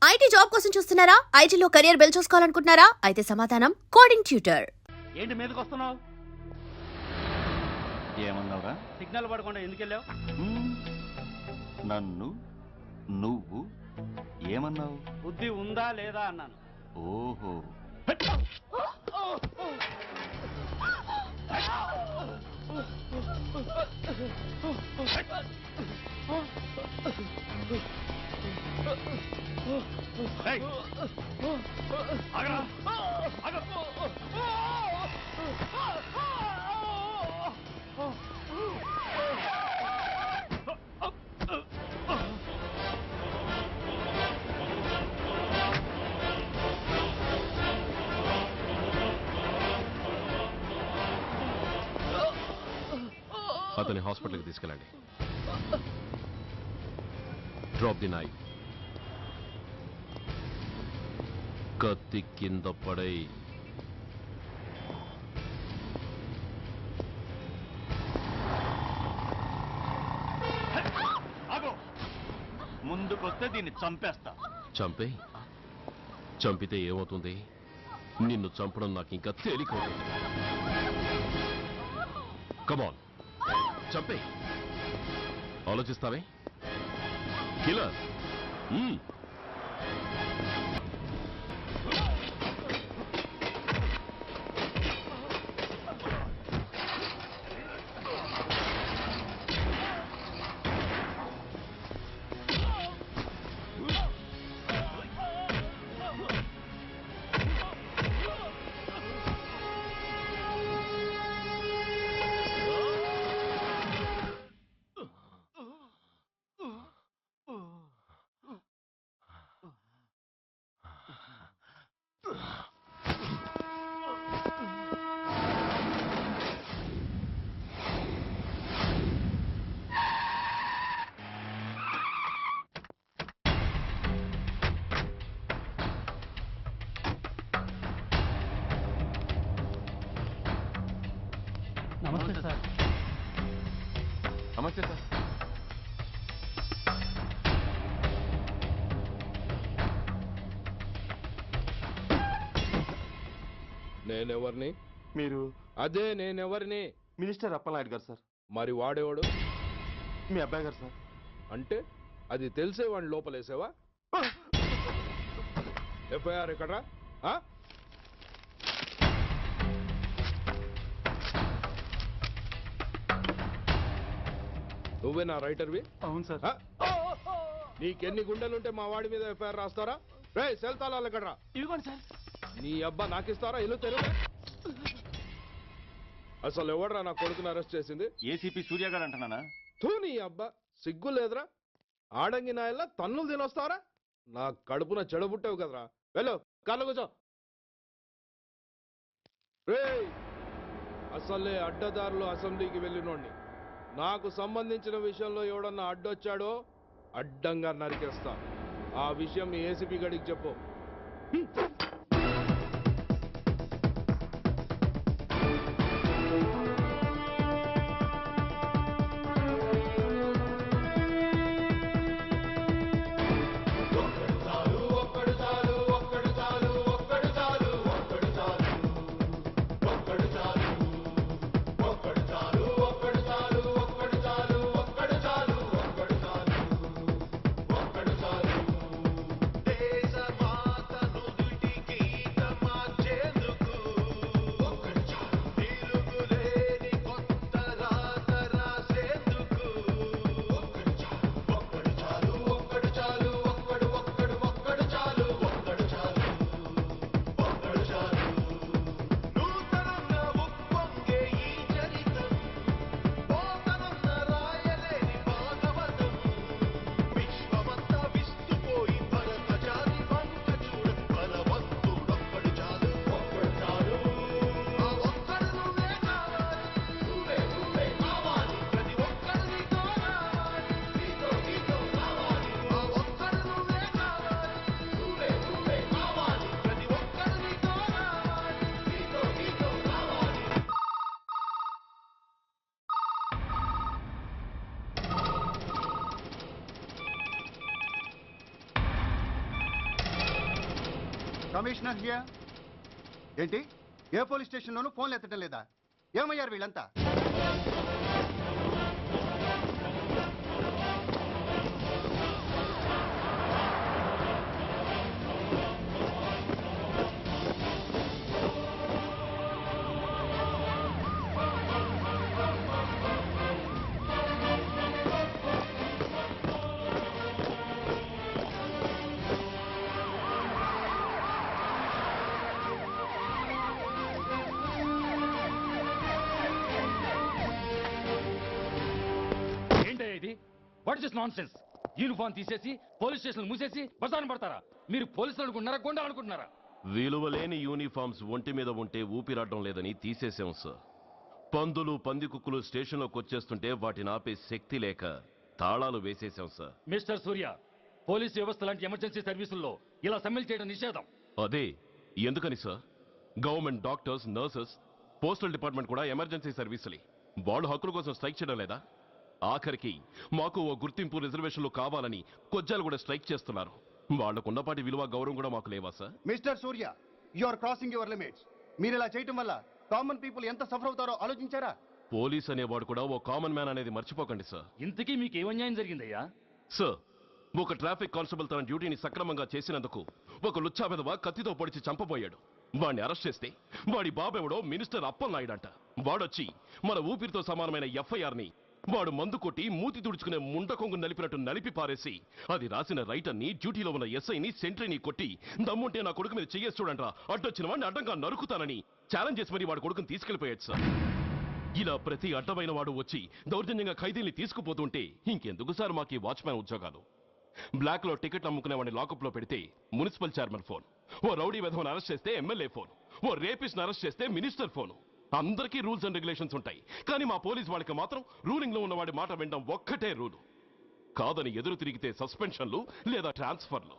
IT job కోసం చూస్తున్నారా? ఐటీలో కెరియర్ బిల్డ్ చూసుకోవాలనుకుంటున్నారా? అయితే సమాధానం కోడింగ్ ట్యూటర్. ఏంటి మీదకి వస్తున్నావు? ఏమన్నావురా? సిగ్నల్ పడకుండా ఎందుకు వెళ్ళావు? నన్ను నువ్వు ఏమన్నావు? బుద్ధి ఉందా లేదా అన్నాను. ఓహో, ఏయ్! ఆగరా! ఆగు! అతని హాస్పిటల్కి తీసుకెళ్ళండి. Drop the knife. కత్తి కింద పడై. ఆగు! ముందుకొస్తే దీన్ని చంపేస్తా. చంపే. చంపితే ఏమవుతుంది? నిన్ను చంపడం నాకు ఇంకా తేలికవుతుంది. కమాన్, చంపే. ఆలోచిస్తావే కిల్లర్. నమస్తే సార్. నమస్తే సార్. నేనెవరిని? మీరు అదే నేనెవరిని? మినిస్టర్ అప్పలనాయుడు గారు సార్. మరి వాడేవాడు? మీ అబ్బాయి గారు సార్. అంటే అది తెలిసే వాడిని లోపలేసావా? ఎఫ్ఐఆర్ ఎక్కడ్రా? నువ్వే నా రైటర్వి? అవును సార్. నీకెన్ని గుండెలుంటే మా వాడి మీద ఎఫ్ఐఆర్ రాస్తారా? రే సెల్ తాళాలు ఎక్కడ్రా? ఇదిగోండి సార్. నీ అబ్బా నాకిస్తారా? ఇల్లు తెరువు. అసలు ఎవడ్రా నా కొడుకుని అరెస్ట్ చేసింది? ఏసీపీ సూర్య గారు అంటున్నానా? తూ నీ అబ్బా సిగ్గు లేదురా? ఆడంగి నాయల్లా తన్నులు తినొస్తారా? నా కడుపున చెడబుట్టావు కదరా. వెళ్ళు కార్లో కూర్చో. రేయ్, అసలే అడ్డదారులు అసెంబ్లీకి వెళ్ళినోడిని. నాకు సంబంధించిన విషయంలో ఎవడన్నా అడ్డొచ్చాడో అడ్డంగా నరికేస్తా. ఆ విషయం మీ ఏసీపీ గడికి చెప్పు. Commissioner here. ఏంటి ఏ పోలీస్ స్టేషన్లోనూ ఫోన్లు ఎత్తడం లేదా? ఏమయ్యారు వీళ్ళంతా? What is non sense? Uniform తీసేసి పోలీస్ స్టేషన్ మూసేసి బజారు పడతారా? మీరు పోలీసులు అనుకుంటున్నారా, గుండా అనుకుంటున్నారా? విలువలేని యూనిఫామ్స్ ఒంటి మీద ఉంటే ఊపిరాడడం లేదని తీసేసాం సార్. పందులు పందికుక్కులు స్టేషన్లోకి వచ్చేస్తుంటే వాటిని ఆపే శక్తి లేక తాళాలు వేసేసాం సార్. మిస్టర్ సూర్య, పోలీస్ వ్యవస్థ లాంటి ఎమర్జెన్సీ సర్వీసుల్లో ఇలా సమ్మెలు చేయడం నిషేధం. అదే ఎందుకని sir? Government doctors, nurses, postal department కూడా ఎమర్జెన్సీ సర్వీసులే. వాళ్ళు హక్కుల కోసం స్ట్రైక్ చేయడం లేదా? ఆఖరికి మాకు ఓ గుర్తింపు రిజర్వేషన్లు కావాలని కొజ్జాలు కూడా స్ట్రైక్ చేస్తున్నారు. వాళ్లకున్నపాటి విలువ గౌరవం కూడా మాకు లేవా sir? Mister Surya, you are crossing your limits. మీరు ఇలా చేయటం వల్ల కామన్ పీపుల్ ఎంత సఫర్ అవుతారో ఆలోచించారా? పోలీస్ అనేవాడు కూడా ఓ కామన్ మ్యాన్ అనేది మర్చిపోకండి సార్. ఇంతకీ మీకు ఏమన్యాయం జరిగిందయ్యా? సార్, ఒక ట్రాఫిక్ కానిస్టేబుల్ తన డ్యూటీని సక్రమంగా చేసినందుకు ఒక లుచ్చా విధవ కత్తితో పొడిచి చంపబోయాడు. వాడిని అరెస్ట్ చేస్తే వాడి బాబెవడో మినిస్టర్ అప్పలనాయుడు అంట. వాడొచ్చి మన ఊపిరితో సమానమైన ఎఫ్ఐఆర్ని వాడు మందు కొట్టి మూతి తుడుచుకునే ముండకొంగు నలిపినట్టు నలిపి పారేసి అది రాసిన రైటర్ని, డ్యూటీలో ఉన్న ఎస్ఐని, సెంట్రీని కొట్టి దమ్ముంటే నా కొడుకు మీద చెయ్యేసి చూడంట్రా, అడ్డొచ్చిన వాడిని అడ్డంగా నరుకుతానని ఛాలెంజ్ చేసి మరి వాడు కొడుకుని తీసుకెళ్లిపోయాడు సార్. ఇలా ప్రతి అడ్డమైన వాడు వచ్చి దౌర్జన్యంగా ఖైదీల్ని తీసుకుపోతుంటే ఇంకెందుకు సార్ మాకు ఈ వాచ్మ్యాన్ ఉద్యోగాలు? బ్లాక్ లో టికెట్ అమ్ముకునే వాడిని లాకప్ లో పెడితే మున్సిపల్ చైర్మన్ ఫోన్, ఓ రౌడీ విధవను అరెస్ట్ చేస్తే ఎమ్మెల్యే ఫోన్, ఓ రేపిస్ట్ అరెస్ట్ చేస్తే మినిస్టర్ ఫోన్. అందరికీ రూల్స్ అండ్ రెగ్యులేషన్స్ ఉంటాయి, కానీ మా పోలీస్ వాళ్ళకి మాత్రం రూలింగ్ లో ఉన్న వాడి మాట వినడం ఒక్కటే రూలు. కాదని ఎదురు తిరిగితే సస్పెన్షన్లు లేదా ట్రాన్స్ఫర్లు.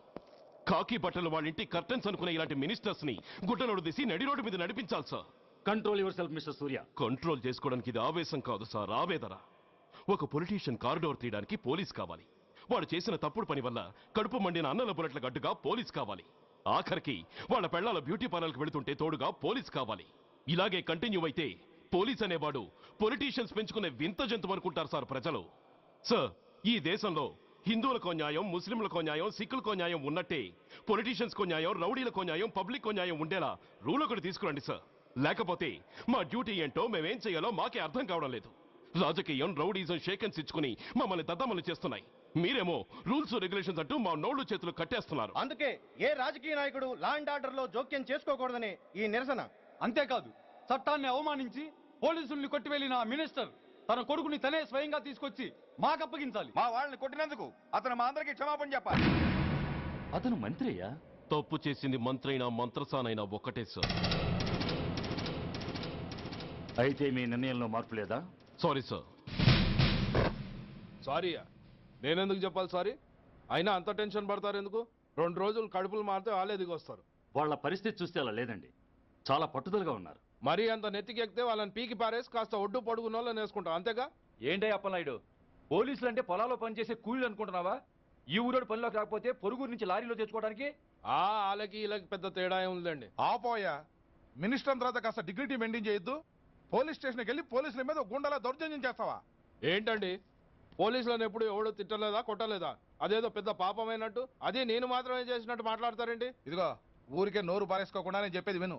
కాకి బట్టలు వాళ్ళ ఇంటి కర్టెన్స్ అనుకునే ఇలాంటి మినిస్టర్స్ ని గుడ్డనోడు తీసి నడి రోడ్డు మీద నడిపించాలి sir. Control your self mister Surya. Control చేసుకోవడానికి ఇది ఆవేశం కాదు సార్, ఆవేదన. ఒక పొలిటీషియన్ కారిడోర్ తీయడానికి పోలీస్ కావాలి. వాడు చేసిన తప్పుడు పని వల్ల కడుపు మండిన అన్నల బుల్లెట్ల గడ్డుగా పోలీస్ కావాలి. ఆఖరికి వాళ్ళ పెళ్లాల బ్యూటీ పార్లర్కి వెళుతుంటే తోడుగా పోలీస్ కావాలి. ఇలాగే కంటిన్యూ అయితే పోలీస్ అనేవాడు పొలిటీషియన్స్ పెంచుకునే వింత జంతువు అనుకుంటారు సార్ ప్రజలు. సార్, ఈ దేశంలో హిందువులకో న్యాయం, ముస్లింలకో న్యాయం, సిక్కులకో న్యాయం ఉన్నట్టే పొలిటీషియన్స్కో న్యాయం, రౌడీలకో న్యాయం, పబ్లిక్కో న్యాయం ఉండేలా రూల్ ఒకటి తీసుకురండి సార్. లేకపోతే మా డ్యూటీ ఏంటో మేమేం చేయాలో మాకే అర్థం కావడం లేదు. రాజకీయం, రౌడీజం షేకెన్స్ ఇచ్చుకుని మమ్మల్ని దద్దమలు చేస్తున్నాయి. మీరేమో రూల్స్ రెగ్యులేషన్స్ అంటూ మా నోళ్లు చేతులు కట్టేస్తున్నారు. అందుకే ఏ రాజకీయ నాయకుడు లా అండ్ ఆర్డర్ లో జోక్యం చేసుకోకూడదని ఈ నిరసన. అంతేకాదు, చట్టాన్ని అవమానించి పోలీసుల్ని కొట్టివెళ్లిన మినిస్టర్ తన కొడుకుని తనే స్వయంగా తీసుకొచ్చి మాకు అప్పగించాలి. మా వాళ్ళని కొట్టినందుకు అతను మా అందరికి క్షమాపణ చెప్పాలి. అతను మంత్రి అయ్యా. తప్పు చేసింది మంత్రైనా మంత్రసానైనా ఒక్కటే సార్. అయితే మీ నిర్ణయంలో మార్పు లేదా? Sorry sir. సారీయా? నేనెందుకు చెప్పాలి సారీ? అయినా అంత టెన్షన్ పడతారు ఎందుకు? 2 రోజులు కడుపులు మారితే వాళ్ళే దిగొస్తారు. వాళ్ళ పరిస్థితి చూస్తే అలా లేదండి, చాలా పట్టుదలగా ఉన్నారు. మరీ అంత నెత్తికెక్కితే వాళ్ళని పీకి పారేసి కాస్త ఒడ్డు పొడుగున్న వాళ్ళని వేసుకుంటాం, అంతేగా? ఏంటే అప్పలనాయుడు, పోలీసులు అంటే పొలాల్లో పనిచేసే కూలీలు అనుకుంటున్నావా? ఈ ఊరోడు పనిలోకి రాకపోతే పొరుగురు నుంచి లారీలో తెచ్చుకోవడానికి వాళ్ళకి వీళ్ళకి పెద్ద తేడా ఉందండి. ఆపోయా, మినిస్టర్ తర్వాత కాస్త డిగ్నిటీ మెయింటైన్ చేయొద్దు. పోలీస్ స్టేషన్కి వెళ్ళి పోలీసుల మీద గుండెలా దౌర్జన్యం చేస్తావా? ఏంటండి, పోలీసులను ఎప్పుడు ఎవడు తిట్టలేదా, కొట్టలేదా? అదేదో పెద్ద పాపమైనట్టు అది నేను మాత్రమే చేసినట్టు మాట్లాడతారేంటి? ఇదిగో, ఊరికే నోరు పారేసుకోకుండా నేను చెప్పేది విను.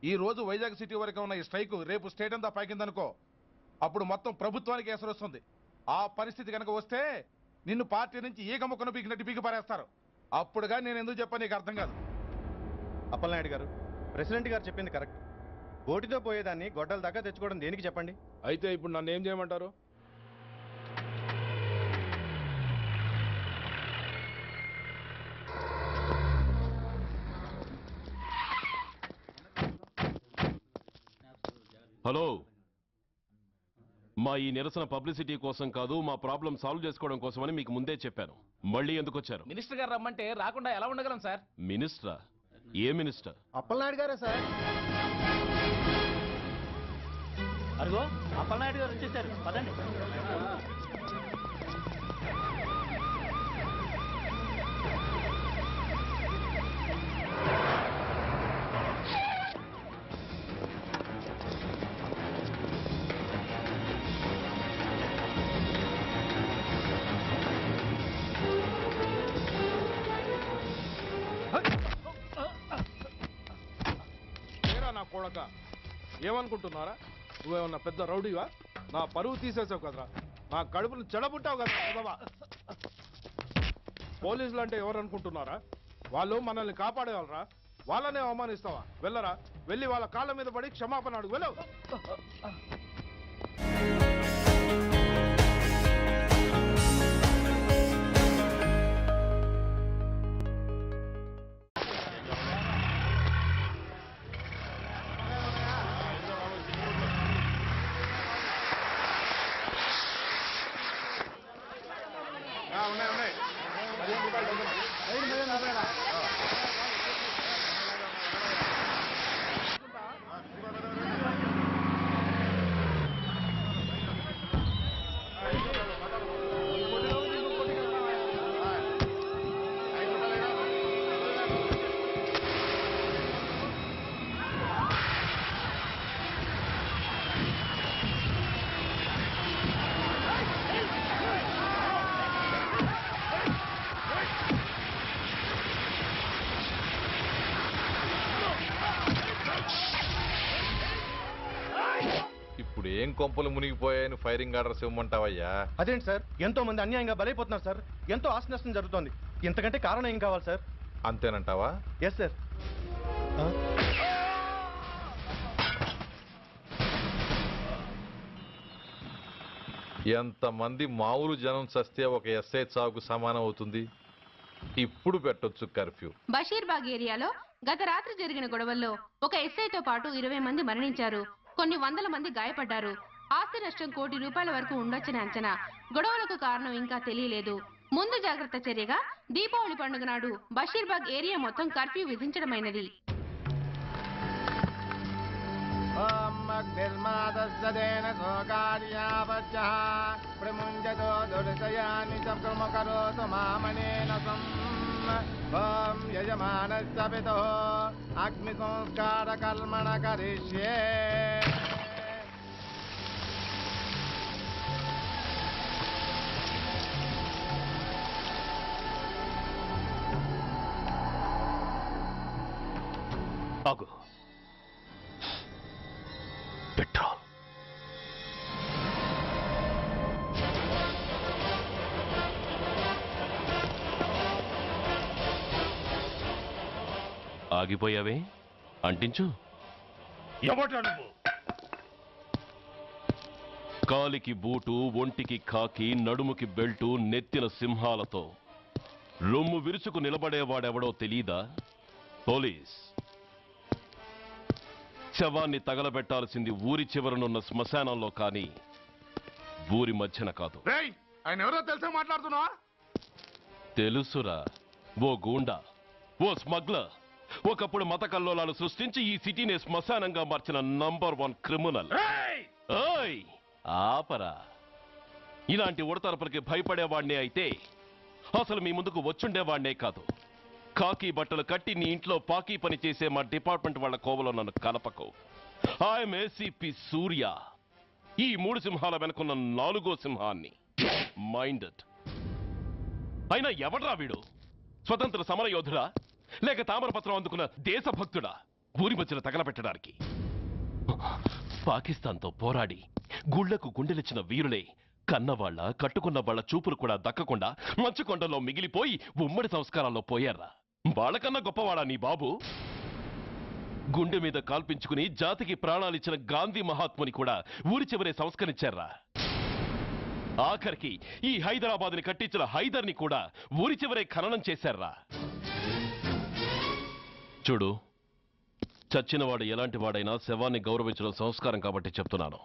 ఈ రోజు వైజాగ్ సిటీ వరకు ఉన్న ఈ స్ట్రైక్ రేపు స్టేట్ అంతా పైకిందనుకో, అప్పుడు మొత్తం ప్రభుత్వానికి ఎసరు వస్తుంది. ఆ పరిస్థితి కనుక వస్తే నిన్ను పార్టీ నుంచి ఈగ ముక్కను పీకినట్టు పీకి పారేస్తారు. అప్పుడుగా నేను ఎందుకు చెప్పాను నీకు అర్థం కాదు. అప్పలనాయుడు గారు, ప్రెసిడెంట్ గారు చెప్పింది కరెక్ట్. ఓటితో పోయేదాన్ని గొడ్డల దాకా తెచ్చుకోవడం దేనికి చెప్పండి? అయితే ఇప్పుడు నన్ను ఏం చేయమంటారు? హలో, మా ఈ నిరసన పబ్లిసిటీ కోసం కాదు, మా ప్రాబ్లం సాల్వ్ చేసుకోవడం కోసమని మీకు ముందే చెప్పాను. మళ్ళీ ఎందుకు వచ్చారు? మినిస్టర్ గారు రమ్మంటే రాకుండా ఎలా ఉండగలం సార్? మినిస్టరా? ఏ మినిస్టర్? అప్పలనాయుడు గారే సార్. అదిగో అప్పలనాయుడు గారు వచ్చేసారు, పదండి. కొడక ఏమనుకుంటున్నారా? నువ్వేమన్నా పెద్ద రౌడీవా? నా పరువు తీసేసావు కదరా, నా కడుపును చెడబుట్టావు కదా కదవా. పోలీసులు అంటే ఎవరు అనుకుంటున్నారా? వాళ్ళు మనల్ని కాపాడేవాళ్ళరా, వాళ్ళనే అవమానిస్తావా? వెళ్ళరా, వెళ్ళి వాళ్ళ కాళ్ళ మీద పడి క్షమాపణ అడుగు, వెళ్ళవు. ఉన్నాయి ఉన్నాయి 15 రూపాయలు డజన్. ఇప్పుడు ఏం కొంపలు మునిగిపోయాయని ఫైరింగ్ ఆర్డర్స్ ఇవ్వమంటావయ్యా? అదేంటి సార్, ఎంతో మంది అన్యాయంగా బలైపోతున్నారు సార్. ఎంతో ఆస్తి నష్టం జరుగుతోంది. ఇంతకంటే కారణం ఏం కావాలి సార్? అంతేనంటావా? Yes sir. ఎంతమంది మామూలు జనం చస్తే ఒక ఎస్ఐ చావుకు సమానం అవుతుంది. ఇప్పుడు పెట్టొచ్చు కర్ఫ్యూ. బషీర్బాగ్ ఏరియాలో గత రాత్రి జరిగిన గొడవల్లో ఒక ఎస్ఐతో పాటు 20 మంది మరణించారు. కొన్ని వందల మంది గాయపడ్డారు. ఆస్తి నష్టం ₹1 కోటి వరకు ఉండొచ్చని అంచనా. గొడవలకు కారణం ఇంకా తెలియలేదు. ముందు జాగ్రత్త చర్యగా దీపావళి పండుగ నాడు బషీర్బాగ్ ఏరియా మొత్తం కర్ఫ్యూ విధించడమైనది. అగ్ని సంస్కార కల్మణ కరిష్యే. ఆగు. పెట్రోల్. ఆగిపోయావే, అంటించు. కాలికి బూటు, ఒంటికి కాకి, నడుముకి బెల్టు, నెత్తిన సింహాలతో రొమ్ము విరుచుకు నిలబడేవాడెవడో తెలీదా? పోలీస్. శవాన్ని తగలబెట్టాల్సింది ఊరి చివరనున్న శ్మశానంలో కానీ ఊరి మధ్యన కాదు. ఆయన ఎవరో తెలిసే మాట్లాడుతున్నావా? తెలుసురా, ఓ గూండా, ఓ స్మగ్లర్, ఒకప్పుడు మత కల్లోలాలు సృష్టించి ఈ సిటీని శ్మశానంగా మార్చిన నంబర్ 1 క్రిమినల్. ఓయ్ ఆపరా. ఇలాంటి ఉడతరపులకి భయపడేవాణ్ణే అయితే అసలు మీ ముందుకు వచ్చుండేవాణ్ణే కాదు. కాకి బట్టలు కట్టి నీ ఇంట్లో పాకీ పని చేసే మా డిపార్ట్మెంట్ వాళ్ళ కోవలో నన్ను కలపకు. ఐఎమ్ ఏసీపీ సూర్య. ఈ 3 సింహాల వెనుకున్న 4వ సింహాన్ని. మైండెడ్. అయినా ఎవడ్రా వీడు? స్వతంత్ర సమర యోధుడా లేక తామరపత్రం అందుకున్న దేశభక్తుడా ఊరి మధ్యన తగలబెట్టడానికి? పాకిస్తాన్తో పోరాడి గుళ్లకు గుండెలిచ్చిన వీరులే కన్నవాళ్ల కట్టుకున్న వాళ్ల చూపులు కూడా దక్కకుండా మంచుకొండలో మిగిలిపోయి ఉమ్మడి సంస్కారాల్లో పోయారా? వాళ్ళకన్నా గొప్పవాడా నీ బాబు? గుండె మీద కాల్పించుకుని జాతికి ప్రాణాలిచ్చిన గాంధీ మహాత్ముని కూడా ఊరి చివరే సంస్కరించారా? ఆఖరికి ఈ హైదరాబాద్ని కట్టించిన హైదర్ని కూడా ఊరి చివరే ఖననం చేశారా? చూడు, చచ్చినవాడు ఎలాంటి వాడైనా శవాన్ని గౌరవించడం సంస్కారం కాబట్టి చెప్తున్నాను.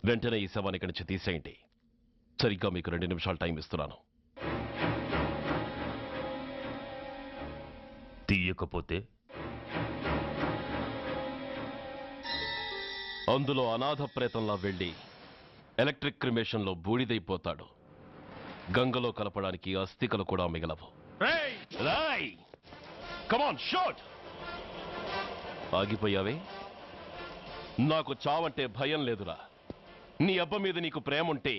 వెంటనే ఈ శవాన్ని ఇక్కడి నుంచి తీసేయండి. సరిగ్గా మీకు 2 నిమిషాలు టైం ఇస్తున్నాను. తీయకపోతే అందులో అనాథ ప్రేతంలా వెళ్ళి ఎలక్ట్రిక్ క్రిమేషన్లో బూడిదైపోతాడు. గంగలో కలపడానికి అస్థికలు కూడా మిగలవు. కమాన్ షాట్. ఆగిపోయావే? నాకు చావంటే భయం లేదురా. నీ అబ్బ మీద నీకు ప్రేముంటే,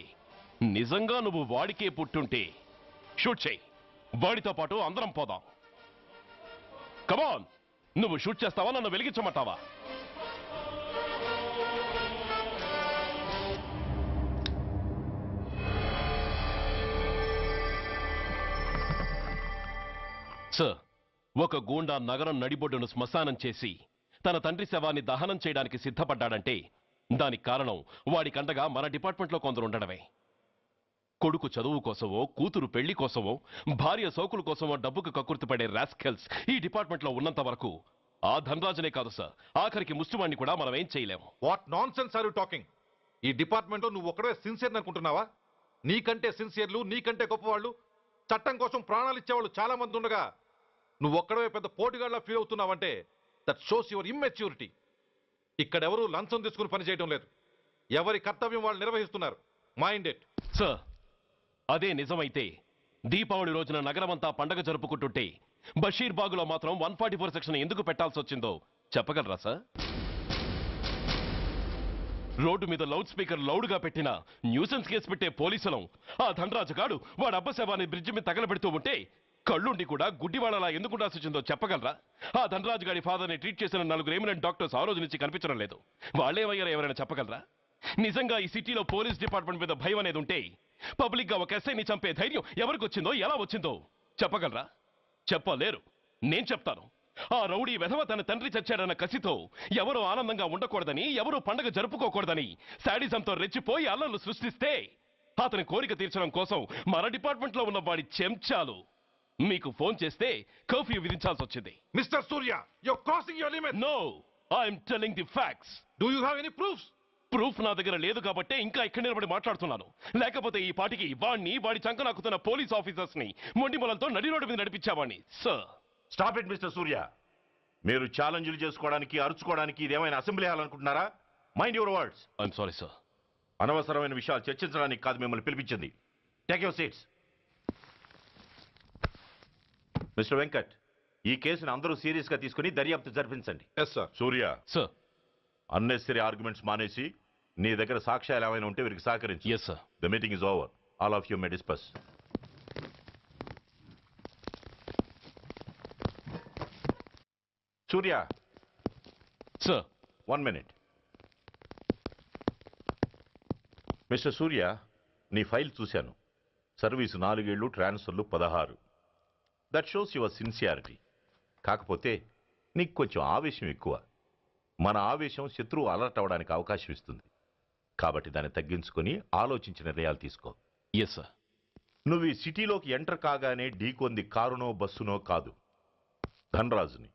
నిజంగా నువ్వు వాడికే పుట్టుంటే షూట్ చేయి. వాడితో పాటు అందరం పోదాం. కమాన్. నువ్వు షూట్ చేస్తావా, నన్ను వెలిగించమంటావా? సార్, ఒక గూండా నగరం నడిబొడ్డును శ్మశానం చేసి తన తండ్రి శవాన్ని దహనం చేయడానికి సిద్ధపడ్డాడంటే దానికి కారణం వాడికండగా మన డిపార్ట్మెంట్లో కొందరు ఉండడమే. కొడుకు చదువు కోసమో, కూతురు పెళ్లి కోసమో, భార్య సోకుల కోసమో డబ్బుకు కక్కుర్తిపడే రాస్కెల్స్ ఈ డిపార్ట్మెంట్లో ఉన్నంత వరకు ఆ ధనరాజునే కాదు సార్, ఆఖరికి ముష్టివాణ్ణి కూడా మనం ఏం చేయలేము. What nonsense are you talking? ఈ డిపార్ట్మెంట్లో నువ్వు ఒక్కడే సిన్సియర్ అనుకుంటున్నావా? నీకంటే సిన్సియర్లు, నీకంటే గొప్పవాళ్ళు, చట్టం కోసం ప్రాణాలు ఇచ్చేవాళ్ళు చాలా మంది ఉండగా నువ్వు ఒక్కడే పెద్ద పోటీగాళ్ళ ఫీల్ అవుతున్నావంటే దట్ షోస్ యువర్ ఇమ్మెచ్యూరిటీ. ఇక్కడెవరూ లంచం తీసుకుని పనిచేయడం లేదు. ఎవరి కర్తవ్యం వాళ్ళు నిర్వహిస్తున్నారు. Mind it. సార్, అదే నిజమైతే దీపావళి రోజున నగరమంతా పండగ జరుపుకుంటుంటే బషీర్ బాగులో మాత్రం 144 సెక్షన్ ఎందుకు పెట్టాల్సి వచ్చిందో చెప్పగలరా సార్? రోడ్డు మీద లౌడ్ స్పీకర్ లౌడ్గా పెట్టిన న్యూసెన్స్ కేసు పెట్టే పోలీసులం ఆ ధనరాజు గాడు వాడు అబ్బ శవాన్ని బ్రిడ్జి మీద తగలబెడుతూ ఉంటే కళ్ళుండి కూడా గుడ్డివాళ్ళలా ఎందుకు ఉండాల్సి వచ్చిందో చెప్పగలరా? ఆ ధనరాజు గారి ఫాదర్ని ట్రీట్ చేసిన 4 ఎమినెంట్ డాక్టర్స్ ఆ రోజు నుంచి కనిపించడం లేదు. వాళ్ళేమయ్యారో ఎవరైనా చెప్పగలరా? నిజంగా ఈ సిటీలో పోలీస్ డిపార్ట్మెంట్ మీద భయం అనేది ఉంటే పబ్లిక్ గా ఒక ఎస్ఐని చంపే ధైర్యం ఎవరికి వచ్చిందో, ఎలా వచ్చిందో చెప్పగలరా? చెప్పలేరు. నేను చెప్తాను. ఆ రౌడీ వెధవ తన తండ్రి చచ్చాడన్న కసితో ఎవరూ ఆనందంగా ఉండకూడదని, ఎవరూ పండగ జరుపుకోకూడదని శాడిజంతో రెచ్చిపోయి అల్లర్లు సృష్టిస్తే అతని కోరిక తీర్చడం కోసం మన డిపార్ట్మెంట్ లో ఉన్న వాడి చెంచాలు మీకు ఫోన్ చేస్తే కర్ఫ్యూ విధించాల్సి వచ్చింది. Mister Surya, you're crossing your limit. No, I'm telling the facts. Do you have any proofs? Proof నా దగ్గర లేదు కాబట్టే ఇంకా ఇక్కడ నిలబడి మాట్లాడుతున్నాను. లేకపోతే ఈ పాటికి వాడి చంకనాకుతున్న పోలీస్ ఆఫీసర్స్ ని మొండి మొలంతో నడి రోడ్డు మీద నడిపించావాణ్ణి. Sir, stop it mister Surya. మీరు ఛాలెంజ్లు చేసుకోవడానికి, అరుచుకోవడానికి ఇదేమైనా అసెంబ్లీ హాల్ అనుకుంటున్నారా? Mind your words. I'm sorry sir. అనవసరమైన విషయాలు చర్చించడానికి కాదు మిమ్మల్ని పిలిపించింది. Take your seats. Mister Venkat, ఈ కేసును అందరూ సీరియస్ గా తీసుకుని దర్యాప్తు జరిపించండి. Yes sir. Surya, sir. Unnecessary arguments మానేసి నీ దగ్గర సాక్ష్యాలు ఏమైనా ఉంటే వీరికి సహకరించు. Yes sir. The meeting is over. All of you may discuss. Surya, sir. 1 minute. Mister సూర్య, నీ ఫైల్ చూశాను. సర్వీసు 4 ఏళ్ళు, ట్రాన్స్ఫర్లు 16. That shows your sincerity. కాకపోతే నీకు కొంచెం ఆవేశం ఎక్కువ. మన ఆవేశం శత్రువు అలర్ట్ అవ్వడానికి అవకాశం ఇస్తుంది. కాబట్టి దాన్ని తగ్గించుకొని ఆలోచించిన నిర్ణయాలు తీసుకో. Yes sir. నువ్వు ఈ సిటీలోకి ఎంటర్ కాగానే ఢీకొంది కారునో బస్సునో కాదు, ధనరాజుని.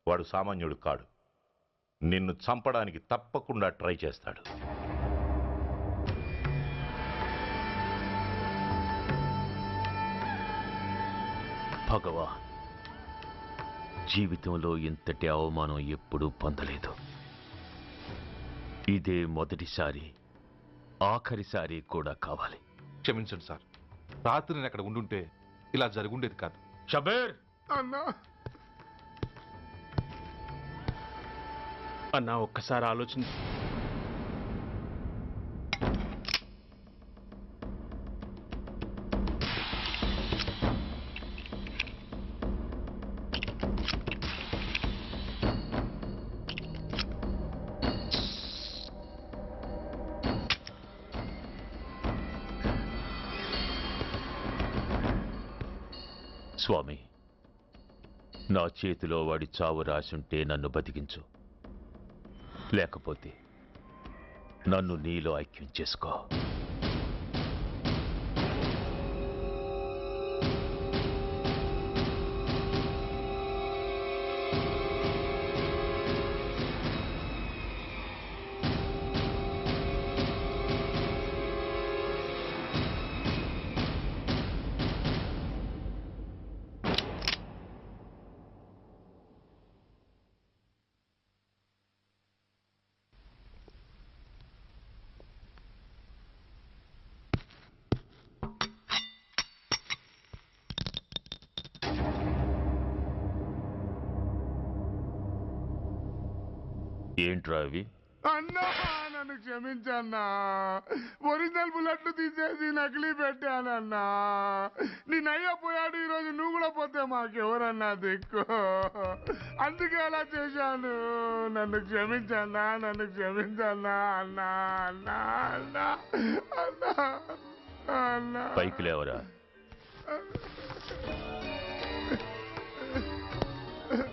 వాడు సామాన్యుడు కాడు. నిన్ను చంపడానికి తప్పకుండా ట్రై చేస్తాడు. భగవాన్, జీవితంలో ఇంతటి అవమానం ఎప్పుడూ పొందలేదు. ఇదే మొదటిసారి, ఆఖరిసారి కూడా కావాలి. క్షమించండి సార్. రాత్రి నేను అక్కడ ఉండుంటే ఇలా జరుగుండేది కాదు. షబీర్ అన్నా, ఒక్కసారి ఆలోచించి. స్వామి, నా చేతిలో వాడి చావు రాసుంటే నన్ను బతికించు, లేకపోతే నన్ను నీలో ఐక్యం చేసుకో. ఏంట్రా అవి? అన్నా, నన్ను క్షమించన్నా. ఒరిజినల్ బుల్లెట్లు తీసేసి నకిలీ పెట్టానన్నా. నేనయ్యా పోయాడు, ఈరోజు నువ్వు కూడా పోతే మాకెవరన్నా దిక్కు. అందుకే అలా చేశాను. నన్ను క్షమించన్నా, నన్ను క్షమించన్నా అన్నా అన్నా అన్నా అన్నా అన్నా. పైకి లేవరా.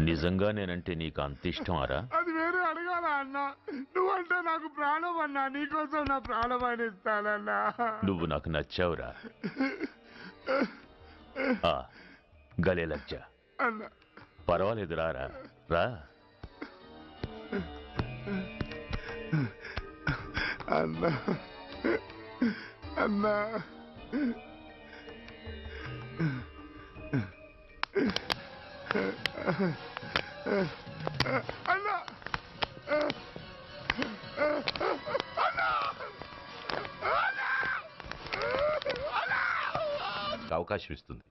నిజంగా నేనంటే నీకు అంత ఇష్టం అరా? అది వేరే అడగాల అన్నా. నువ్వంటే నాకు ప్రాణం అన్నా. నీకోసం నా ప్రాణమైన ఇస్తానన్నా. నువ్వు నాకు నచ్చావురా. ఆ, గలే లజ్జ. అన్నా పర్వాలేదు, రారా రా. అన్నా అన్నా అన్నా అవకాశం ఇస్తుంది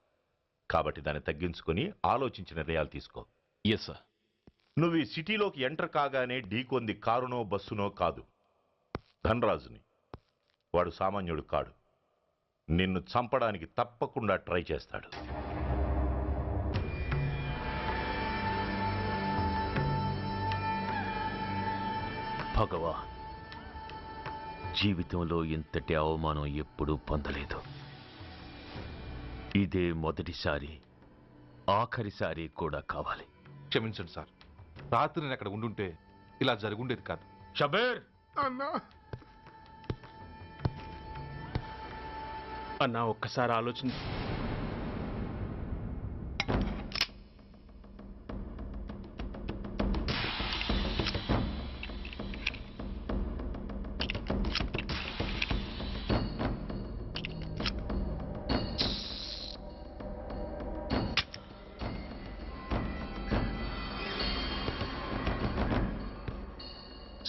కాబట్టి దాన్ని తగ్గించుకొని ఆలోచించి నిర్ణయాలు తీసుకో. Yes sir. నువ్వు ఈ సిటీలోకి ఎంటర్ కాగానే ఢీకొంది కారునో బస్సునో కాదు, ధనరాజుని. వాడు సామాన్యుడు కాడు. నిన్ను చంపడానికి తప్పకుండా ట్రై చేస్తాడు. భగవాన్, జీవితంలో ఇంతటి అవమానం ఎప్పుడూ పొందలేదు. ఇదే మొదటిసారి, ఆఖరిసారి కూడా కావాలి. క్షమించండి సార్. రాత్రి నేను అక్కడ ఉండుంటే ఇలా జరుగుండేది కాదు. షబీర్ అన్నా అన్నా ఒక్కసారి ఆలోచించి.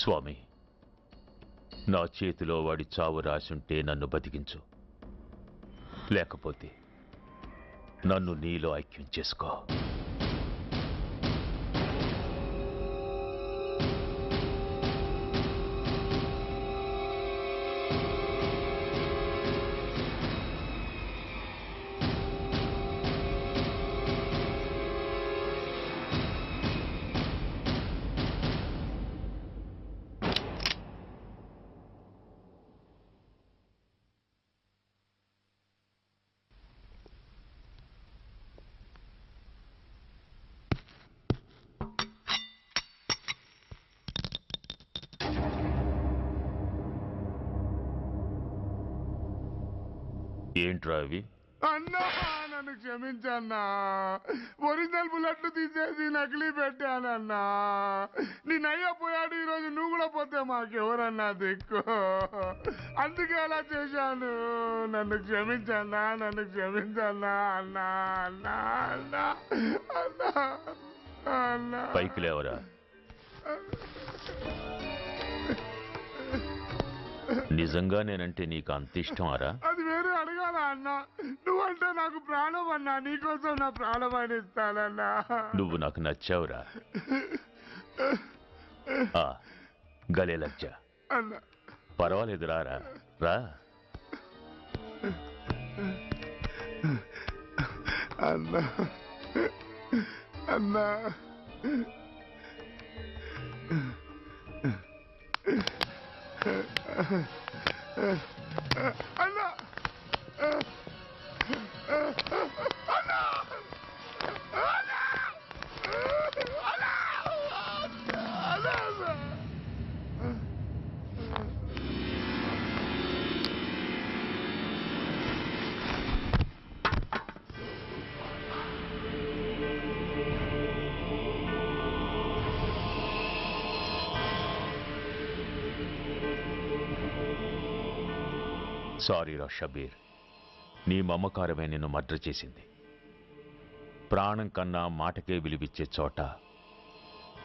స్వామి, నా చేతిలో వాడి చావు రాసుంటే నన్ను బతికించు. లేకపోతే నన్ను నీలో ఐక్యం చేసుకో. ఏంట్రా అవి? అన్నా నన్ను క్షమించన్నా. ఒరిజినల్ బుల్లెట్లు తీసేసి నకిలీ పెట్టానన్నా. నేనయ్యా పోయాడు, ఈరోజు నువ్వు కూడా పోతే మాకెవరన్నా దిక్కు. అందుకే అలా చేశాను. నన్ను క్షమించన్నా, నన్ను క్షమించన్నా అన్నా అన్నా అన్నా అన్నా అన్నా. పైకి లేవరా. నిజంగా నేనంటే నీకు అంత ఇష్టం అరా? అది వేరే అడగాల అన్నా. నువ్వంటే నాకు ప్రాణం అన్నా. నీకోసం నా ప్రాణమైన ఇస్తానన్నా. నువ్వు నాకు నచ్చావురా. ఆ, గలే లజ్జ. అన్నా పర్వాలేదు, రారా రా. అన్నా అన్నా అన్నా సారీ రా షబీర్. నీ మమకారమే నిన్ను మర్డర్ చేసింది. ప్రాణం కన్నా మాటకే విలువిచ్చే చోట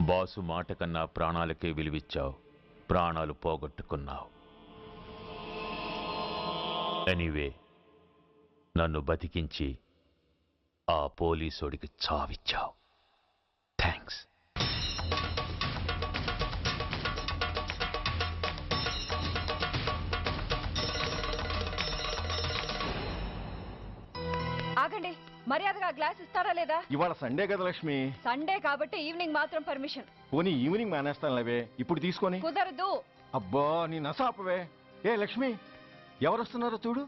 బాసు మాట కన్నా ప్రాణాలకే విలువిచ్చావు. ప్రాణాలు పోగొట్టుకున్నావు. ఎనీవే, నన్ను బతికించి ఆ పోలీసోడికి చావిచ్చావు. థ్యాంక్స్. మర్యాదగా గ్లాస్ ఇస్తారా లేదా? ఇవాళ సండే కదా లక్ష్మి. సండే కాబట్టి ఈవినింగ్ మాత్రం పర్మిషన్. పోనీ ఈవినింగ్ మానేస్తాను లేవే, ఇప్పుడు తీసుకొని. కుదరదు. అబ్బా నీ నసాపవే. ఏ లక్ష్మి, ఎవరు వస్తున్నారో చూడు.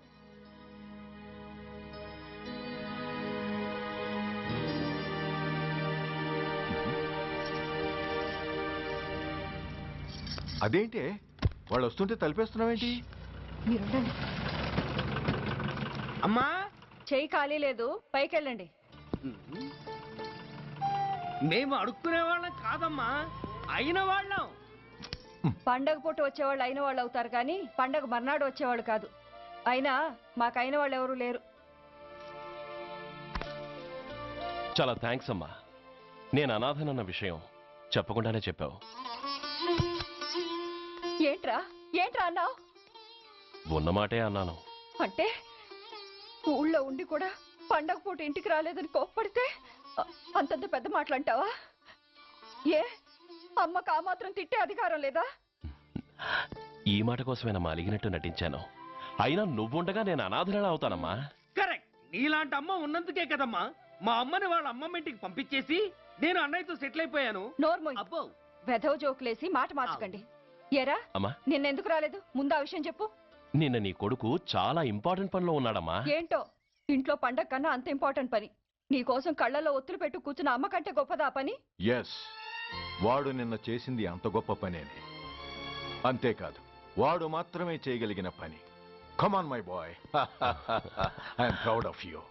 అదేంటి వాళ్ళు వస్తుంటే తలిపేస్తున్నావేంటి? మీరుండండి. అమ్మా చెయ్యి ఖాళీ లేదు, పైకెళ్ళండి. మేము అడుక్కునే వాళ్ళం కాదమ్మా, అయిన వాళ్ళం. పండగ పూట వచ్చేవాళ్ళు అయిన వాళ్ళు అవుతారు కానీ పండగ మర్నాడు వచ్చేవాళ్ళు కాదు. అయినా మాకైన వాళ్ళు ఎవరు లేరు. చాలా థ్యాంక్స్ అమ్మా. నేను అనాథనన్న విషయం చెప్పకుండానే చెప్పావు. ఏంట్రా ఏంట్రా అన్నావు? ఉన్నమాటే అన్నాను. అంటే ఊళ్ళో ఉండి కూడా పండగ పూట ఇంటికి రాలేదని కోప్పడితే అంతంత పెద్ద మాటలంటావా? ఏ అమ్మకు ఆ మాత్రం తిట్టే అధికారం లేదా? ఈ మాట కోసమేనమ్మా అలిగినట్టు నటించాను. అయినా నువ్వుండగా నేను అనాథనలా అవుతానమ్మా. కరెక్ట్. నీలాంటి అమ్మ ఉన్నందుకే కదమ్మా మా అమ్మని వాళ్ళ అమ్మమ్మ ఇంటికి పంపించేసి నేను అన్నయ్యతో సెటిల్ అయిపోయాను. నోర్మోయ్. అబ్బో, వెధవ జోకులేసి మాట మార్చకండి. ఏరా అమ్మా, నిన్నెందుకు రాలేదు? ముందు ఆ విషయం చెప్పు. నిన్న నీ కొడుకు చాలా ఇంపార్టెంట్ పనిలో ఉన్నాడమ్మా. ఏంటో ఇంట్లో పండగ కన్నా అంత ఇంపార్టెంట్ పని. నీకోసం కళ్ళల్లో ఒత్తులు పెట్టు కూర్చున్న అమ్మ కంటే గొప్పదా పని? ఎస్, వాడు నిన్న చేసింది అంత గొప్ప పనేనే. అంతేకాదు, వాడు మాత్రమే చేయగలిగిన పని. Come on my boy, I'm proud of you.